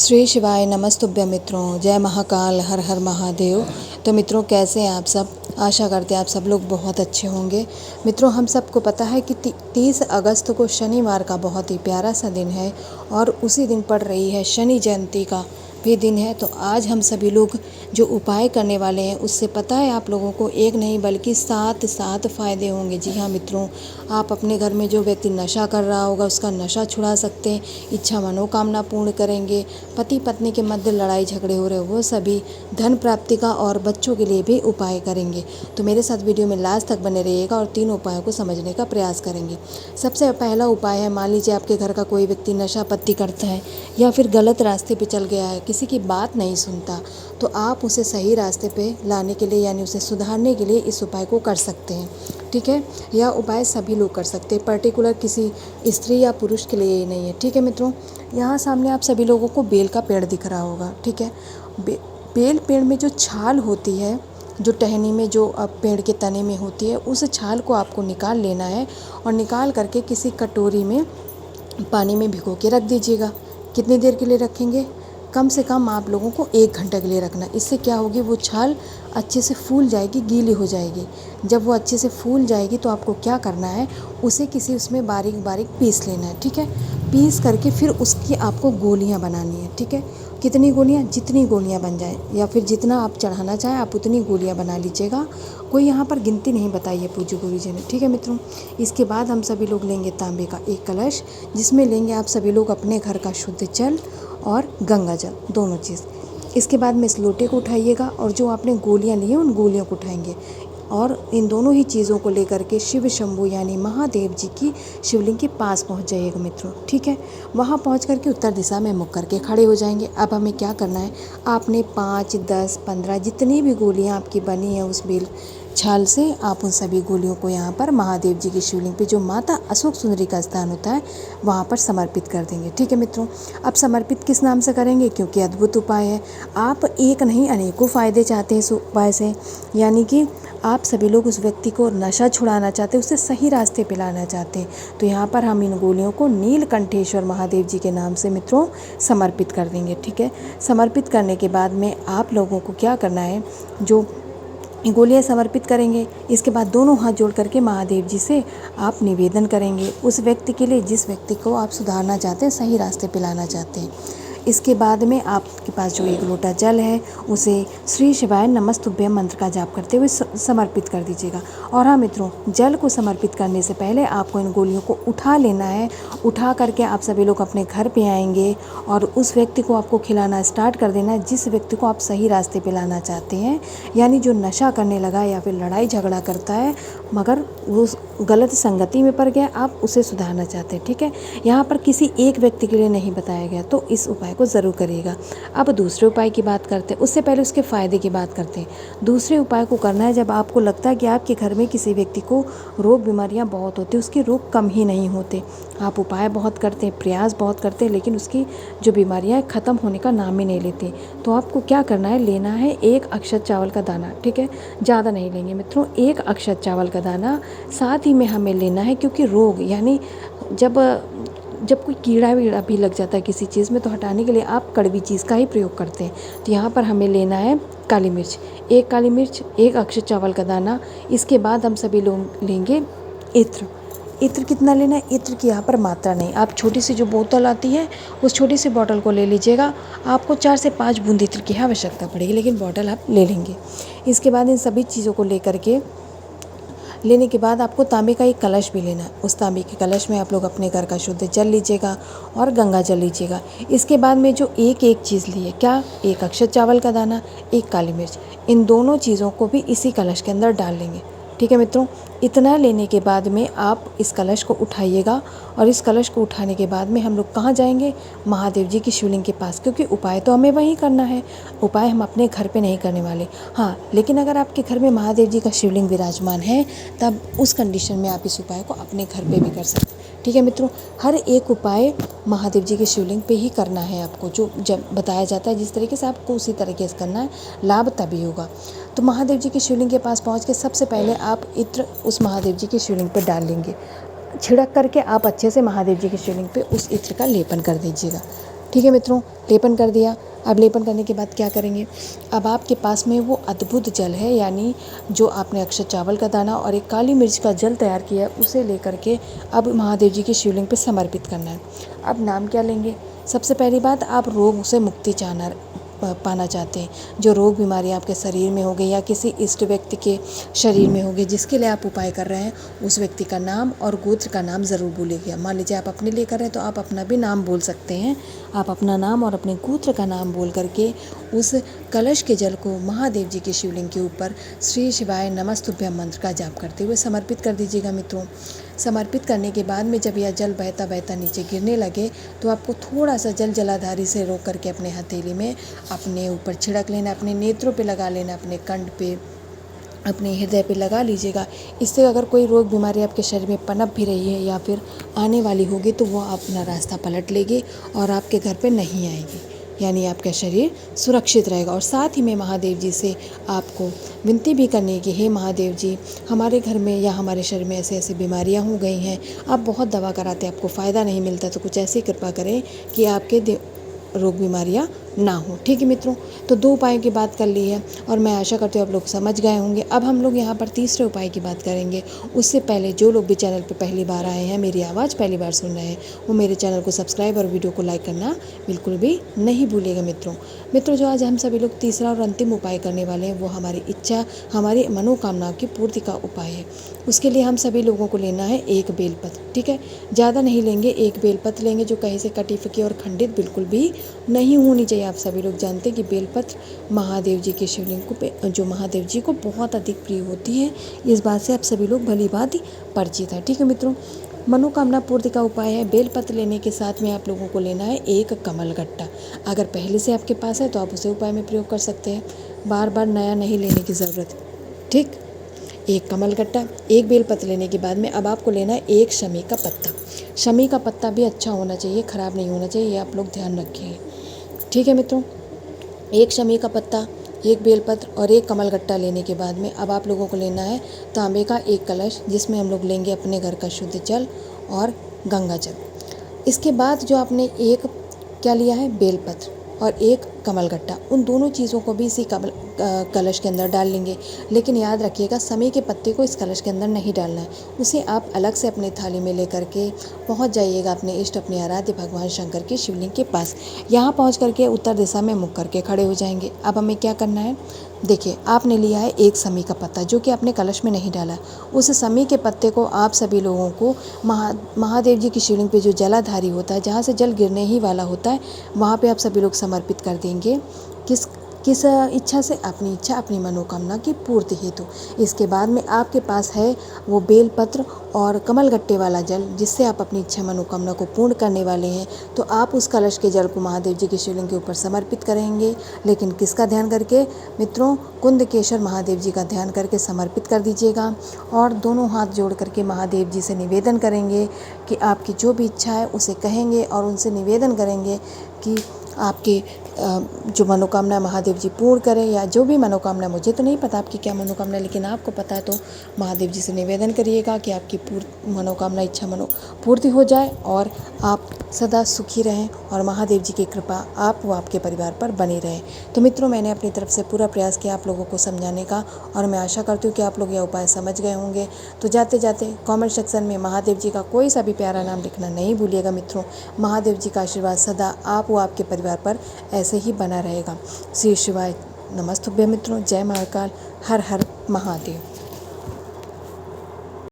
श्री शिवाय नमस्तुभ्य मित्रों, जय महाकाल, हर हर महादेव। तो मित्रों, कैसे हैं आप सब? आशा करते हैं आप सब लोग बहुत अच्छे होंगे। मित्रों, हम सबको पता है कि 30 अगस्त को शनिवार का बहुत ही प्यारा सा दिन है और उसी दिन पड़ रही है शनि जयंती का भी दिन है। तो आज हम सभी लोग जो उपाय करने वाले हैं उससे पता है आप लोगों को एक नहीं बल्कि सात फ़ायदे होंगे। जी हाँ मित्रों, आप अपने घर में जो व्यक्ति नशा कर रहा होगा उसका नशा छुड़ा सकते हैं, इच्छा मनोकामना पूर्ण करेंगे, पति पत्नी के मध्य लड़ाई झगड़े हो रहे हो वो सभी, धन प्राप्ति का और बच्चों के लिए भी उपाय करेंगे। तो मेरे साथ वीडियो में लास्ट तक बने रहिएगा और तीन उपायों को समझने का प्रयास करेंगे। सबसे पहला उपाय है, मान लीजिए आपके घर का कोई व्यक्ति नशा पत्ती करता है या फिर गलत रास्ते पे चल गया है, किसी की बात नहीं सुनता, तो आप उसे सही रास्ते पे लाने के लिए यानी उसे सुधारने के लिए इस उपाय को कर सकते हैं। ठीक है, यह उपाय सभी लोग कर सकते हैं, पर्टिकुलर किसी स्त्री या पुरुष के लिए ही नहीं है। ठीक है मित्रों, यहाँ सामने आप सभी लोगों को बेल का पेड़ दिख रहा होगा। ठीक है, बेल पेड़ में जो छाल होती है, जो टहनी में जो पेड़ के तने में होती है, उस छाल को आपको निकाल लेना है और निकाल करके किसी कटोरी में पानी में भिगो के रख दीजिएगा। कितनी देर के लिए रखेंगे? कम से कम आप लोगों को 1 घंटे के लिए रखना। इससे क्या होगी, वो छाल अच्छे से फूल जाएगी, गीली हो जाएगी। जब वो अच्छे से फूल जाएगी तो आपको क्या करना है, उसे किसी उसमें बारीक बारीक पीस लेना है। ठीक है, पीस करके फिर उसकी आपको गोलियां बनानी है। ठीक है, कितनी गोलियां? जितनी गोलियां बन जाए या फिर जितना आप चढ़ाना चाहें आप उतनी गोलियां बना लीजिएगा। कोई यहाँ पर गिनती नहीं बताई है पूज्य गुरु जी ने। ठीक है मित्रों, इसके बाद हम सभी लोग लेंगे तांबे का एक कलश, जिसमें लेंगे आप सभी लोग अपने घर का शुद्ध जल और गंगा जल, दोनों चीज़। इसके बाद में इस लोटे को उठाइएगा और जो आपने गोलियां ली हैं उन गोलियों को उठाएंगे और इन दोनों ही चीज़ों को लेकर के शिव शंभू यानी महादेव जी की शिवलिंग के पास पहुंच जाइएगा मित्रों। ठीक है, वहां पहुंच करके उत्तर दिशा में मुख करके खड़े हो जाएंगे। अब हमें क्या करना है, आपने 5, 10, 15 जितनी भी गोलियां आपकी बनी हैं उस बेल छाल से, आप उन सभी गोलियों को यहाँ पर महादेव जी की शिवलिंग पे, जो माता अशोक सुंदरी का स्थान होता है, वहाँ पर समर्पित कर देंगे। ठीक है मित्रों, अब समर्पित किस नाम से करेंगे, क्योंकि अद्भुत उपाय है। आप एक नहीं अनेकों फ़ायदे चाहते हैं इस उपाय से, यानी कि आप सभी लोग उस व्यक्ति को नशा छुड़ाना चाहते हैं, उसे सही रास्ते पे लाना चाहते हैं। तो यहाँ पर हम इन गोलियों को नीलकंठेश्वर महादेव जी के नाम से मित्रों समर्पित कर देंगे। ठीक है, समर्पित करने के बाद में आप लोगों को क्या करना है, जो गोलियां समर्पित करेंगे, इसके बाद दोनों हाथ जोड़ करके महादेव जी से आप निवेदन करेंगे उस व्यक्ति के लिए जिस व्यक्ति को आप सुधारना चाहते हैं, सही रास्ते पे लाना चाहते हैं। इसके बाद में आपके पास जो एक लोटा जल है उसे श्री शिवाय नमस्तुभ्य मंत्र का जाप करते हुए समर्पित कर दीजिएगा। और हाँ मित्रों, जल को समर्पित करने से पहले आपको इन गोलियों को उठा लेना है। उठा करके आप सभी लोग अपने घर पे आएंगे और उस व्यक्ति को आपको खिलाना स्टार्ट कर देना है जिस व्यक्ति को आप सही रास्ते पे लाना चाहते हैं, यानी जो नशा करने लगा या फिर लड़ाई झगड़ा करता है मगर वो गलत संगति में पड़ गया, आप उसे सुधारना चाहते हैं। ठीक है, यहाँ पर किसी एक व्यक्ति के लिए नहीं बताया गया, तो इस उपाय को ज़रूर करिएगा। अब दूसरे उपाय की बात करते हैं, उससे पहले उसके फ़ायदे की बात करते हैं। दूसरे उपाय को करना है जब आपको लगता है कि आपके घर में किसी व्यक्ति को रोग बीमारियां बहुत होती हैं, उसके रोग कम ही नहीं होते, आप उपाय बहुत करते हैं, प्रयास बहुत करते हैं, लेकिन उसकी जो बीमारियां ख़त्म होने का नाम ही नहीं लेती। तो आपको क्या करना है, लेना है 1 अक्षत चावल का दाना। ठीक है, ज़्यादा नहीं लेंगे मित्रों, 1 अक्षत चावल का दाना। साथ ही में हमें लेना है, क्योंकि रोग यानी जब कोई कीड़ा वीड़ा भी लग जाता है किसी चीज़ में, तो हटाने के लिए आप कड़वी चीज़ का ही प्रयोग करते हैं। तो यहाँ पर हमें लेना है काली मिर्च, 1 काली मिर्च, 1 अक्षत चावल का दाना। इसके बाद हम सभी लोग लेंगे इत्र। इत्र कितना लेना है, इत्र की यहाँ पर मात्रा नहीं, आप छोटी सी जो बोतल आती है उस छोटी सी बोतल को ले लीजिएगा। आपको 4 से 5 बूंद इत्र की आवश्यकता पड़ेगी, लेकिन बोतल आप ले लेंगे। इसके बाद इन सभी चीज़ों को लेने के बाद आपको तांबे का एक कलश भी लेना है। उस तांबे के कलश में आप लोग अपने घर का शुद्ध जल लीजिएगा और गंगा जल लीजिएगा। इसके बाद में जो एक चीज़ ली है, क्या, 1 अक्षत चावल का दाना, 1 काली मिर्च, इन दोनों चीज़ों को भी इसी कलश के अंदर डाल लेंगे। ठीक है मित्रों, इतना लेने के बाद में आप इस कलश को उठाइएगा और इस कलश को उठाने के बाद में हम लोग कहाँ जाएंगे, महादेव जी की शिवलिंग के पास, क्योंकि उपाय तो हमें वहीं करना है, उपाय हम अपने घर पे नहीं करने वाले। हाँ, लेकिन अगर आपके घर में महादेव जी का शिवलिंग विराजमान है तब उस कंडीशन में आप इस उपाय को अपने घर पे भी कर सकते हैं। ठीक है मित्रों, हर एक उपाय महादेव जी के शिवलिंग पे ही करना है आपको, जो जब बताया जाता है जिस तरीके से आपको उसी तरीके से करना है, लाभ तभी होगा। तो महादेव जी की शिवलिंग के पास पहुंच के सबसे पहले आप इत्र उस महादेव जी की शिवलिंग पे डाल लेंगे। छिड़क करके आप अच्छे से महादेव जी की शिवलिंग पे उस इत्र का लेपन कर दीजिएगा। ठीक है मित्रों, लेपन कर दिया। अब लेपन करने के बाद क्या करेंगे, अब आपके पास में वो अद्भुत जल है, यानी जो आपने अक्षत चावल का दाना और एक काली मिर्च का जल तैयार किया है, उसे लेकर के अब महादेव जी की शिवलिंग पे समर्पित करना है। अब नाम क्या लेंगे, सबसे पहली बात, आप रोग से मुक्ति पाना चाहते हैं, जो रोग बीमारी आपके शरीर में हो गई या किसी इष्ट व्यक्ति के शरीर में हो गई, जिसके लिए आप उपाय कर रहे हैं, उस व्यक्ति का नाम और गोत्र का नाम ज़रूर बोलिएगा। मान लीजिए आप अपने लिए कर रहे हैं तो आप अपना भी नाम बोल सकते हैं। आप अपना नाम और अपने गोत्र का नाम बोल करके उस कलश के जल को महादेव जी के शिवलिंग के ऊपर श्री शिवाय नमस्तुभ्यम मंत्र का जाप करते हुए समर्पित कर दीजिएगा मित्रों। समर्पित करने के बाद में जब यह जल बहता बहता नीचे गिरने लगे तो आपको थोड़ा सा जल जलाधारी से रोक करके अपने हथेली में अपने ऊपर छिड़क लेना, अपने नेत्रों पे लगा लेना, अपने कंठ पे, अपने हृदय पे लगा लीजिएगा। इससे अगर कोई रोग बीमारी आपके शरीर में पनप भी रही है या फिर आने वाली होगी तो वो अपना रास्ता पलट लेगी और आपके घर पे नहीं आएगी, यानी आपका शरीर सुरक्षित रहेगा। और साथ ही में महादेव जी से आपको विनती भी करनी है कि हे महादेव जी, हमारे घर में या हमारे शरीर में ऐसे ऐसी बीमारियां हो गई हैं, आप बहुत दवा कराते आपको फ़ायदा नहीं मिलता, तो कुछ ऐसी कृपा करें कि आपके रोग बीमारियां ना हो। ठीक है मित्रों, तो 2 उपायों की बात कर ली है और मैं आशा करती हूँ आप लोग समझ गए होंगे। अब हम लोग यहाँ पर तीसरे उपाय की बात करेंगे। उससे पहले जो लोग भी चैनल पर पहली बार आए हैं, मेरी आवाज़ पहली बार सुन रहे हैं, वो मेरे चैनल को सब्सक्राइब और वीडियो को लाइक करना बिल्कुल भी नहीं भूलिएगा मित्रों। जो आज हम सभी लोग तीसरा और अंतिम उपाय करने वाले हैं, वो हमारी इच्छा, हमारी मनोकामनाओं की पूर्ति का उपाय है। उसके लिए हम सभी लोगों को लेना है एक बेलपत्र। ठीक है, ज़्यादा नहीं लेंगे, एक बेलपत्र लेंगे जो कहीं से कटी फटी और खंडित बिल्कुल भी नहीं होनी चाहिए। आप सभी लोग जानते हैं कि बेलपत्र महादेव जी के शिवलिंग को, जो महादेव जी को बहुत अधिक प्रिय होती है, इस बात से आप सभी लोग भली भांति परिचित है। ठीक है मित्रों, मनोकामना पूर्ति का उपाय है बेलपत्र लेने के साथ में आप लोगों को लेना है एक कमलगट्टा। अगर पहले से आपके पास है तो आप उसे उपाय में प्रयोग कर सकते हैं, बार बार नया नहीं लेने की ज़रूरत। ठीक, एक कमलगट्टा, एक बेलपत्र लेने के बाद में अब आपको लेना है एक शमी का पत्ता। शमी का पत्ता भी अच्छा होना चाहिए, ख़राब नहीं होना चाहिए, ये आप लोग ध्यान रखिए। ठीक है मित्रों, एक शमी का पत्ता, एक बेलपत्र और एक कमलगट्टा लेने के बाद में अब आप लोगों को लेना है तांबे का एक कलश, जिसमें हम लोग लेंगे अपने घर का शुद्ध जल और गंगा जल। इसके बाद जो आपने एक क्या लिया है, बेलपत्र और एक कमलगट्टा, उन दोनों चीज़ों को भी इसी कलश के अंदर डाल लेंगे। लेकिन याद रखिएगा, शमी के पत्ते को इस कलश के अंदर नहीं डालना है, उसे आप अलग से अपनी थाली में लेकर के पहुंच जाइएगा अपने इष्ट, अपने आराध्य भगवान शंकर के शिवलिंग के पास। यहाँ पहुंच करके उत्तर दिशा में मुख करके खड़े हो जाएंगे। अब हमें क्या करना है, देखिए आपने लिया है एक शमी का पत्ता जो कि आपने कलश में नहीं डाला। उस शमी के पत्ते को आप सभी लोगों को महादेव जी की शिवलिंग पे जो जलाधारी होता है, जहाँ से जल गिरने ही वाला होता है, वहाँ पे आप सभी लोग समर्पित कर देंगे। किस इच्छा से, अपनी इच्छा, अपनी मनोकामना की पूर्ति हेतु। इसके बाद में आपके पास है वो बेलपत्र और कमलगट्टे वाला जल, जिससे आप अपनी इच्छा मनोकामना को पूर्ण करने वाले हैं। तो आप उस कलश के जल को महादेव जी के शिवलिंग के ऊपर समर्पित करेंगे। लेकिन किसका ध्यान करके मित्रों, कुंदकेश्वर महादेव जी का ध्यान करके समर्पित कर दीजिएगा और दोनों हाथ जोड़ करके महादेव जी से निवेदन करेंगे कि आपकी जो भी इच्छा है उसे कहेंगे और उनसे निवेदन करेंगे कि आपकी जो मनोकामना महादेव जी पूर्ण करें, या जो भी मनोकामना, मुझे तो नहीं पता आपकी क्या मनोकामना है, लेकिन आपको पता है तो महादेव जी से निवेदन करिएगा कि आपकी मनोकामना, इच्छा पूर्ति हो जाए और आप सदा सुखी रहें और महादेव जी की कृपा आप व आपके परिवार पर बनी रहे। तो मित्रों, मैंने अपनी तरफ से पूरा प्रयास किया आप लोगों को समझाने का और मैं आशा करती हूँ कि आप लोग यह उपाय समझ गए होंगे। तो जाते जाते कमेंट सेक्शन में महादेव जी का कोई सा भी प्यारा नाम लिखना नहीं भूलिएगा मित्रों। महादेव जी का आशीर्वाद सदा आप व आपके परिवार पर ऐसे ही बना रहेगा। श्री शिवाय नमस्तुभ्यं मित्रों। जय महाकाल, हर हर महादेव।